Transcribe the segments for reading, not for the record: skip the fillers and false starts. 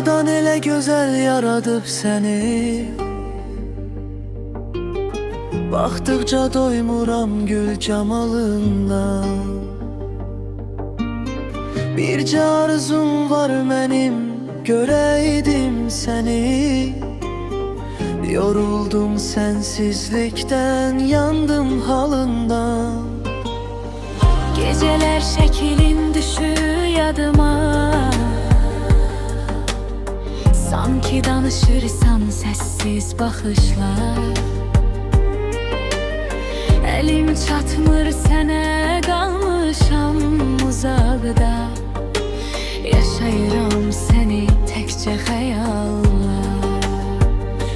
Yaradan elə gözəl yaradıb səni. Baxdıqca doymuram gül camalından. Bircə arzum var mənim, görəydim səni. Yoruldum sensizlikdən, yandım halından. Geceler şeklin düşür yadıma. Sanki danışırsan sessiz bakışlar. Elim çatmır sənə, qalmışam uzaqda. Yaşayıram səni təkcə xəyalla.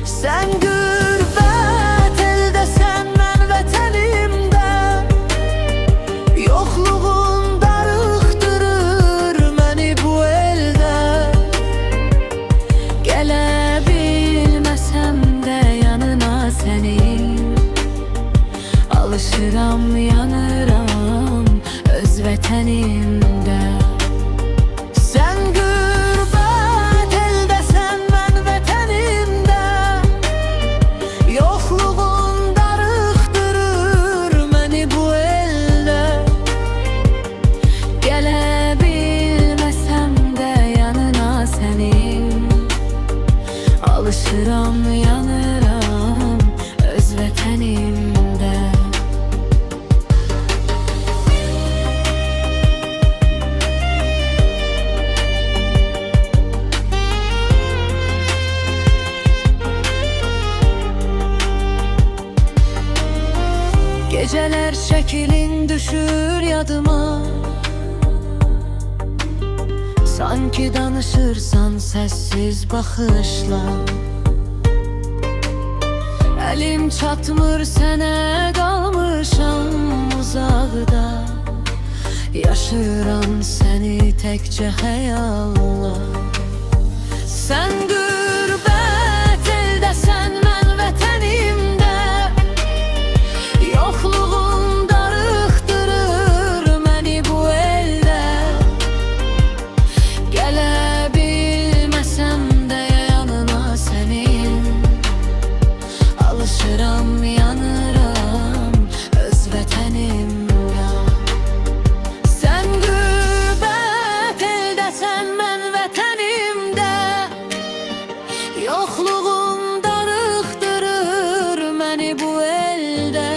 Sən qürbət eldəsən, mən vətənimdə. Yoxluğun darıxdırır məni bu eldə. Gələ bilməsəm də yanına sənin, alışıram, yanıram öz vətənimdə. Sən qürbət eldəsən, mən vətənimdə. Yoxluğun darıxdırır məni bu eldə. Gələ bilməsəm də yanına sənin, alışıram, yanıram öz vətənimdə. Geceler şeklin düşür yadıma. Sanki danışırsan sessiz bakışla. Elim çatmır sənə, qalmışam uzaqda. Yaşayıram səni təkcə xəyalla. Sən qürbət eldəsən, mən vətənimdə. Yoxluğun darıxdırır məni bu eldə. Gələ bilməsəm də yanına sənin, alışıram, yanıram öz vətənimdə. Sən qürbət eldəsən, mən vətənimdə. Yoxluğun darıxdırır məni bu eldə.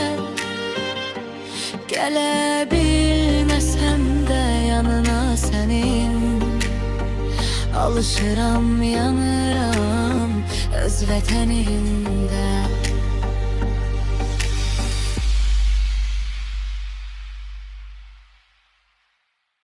Gələ bilməsəm də yanına sənin, alışıram, yanıram öz vətənimdə.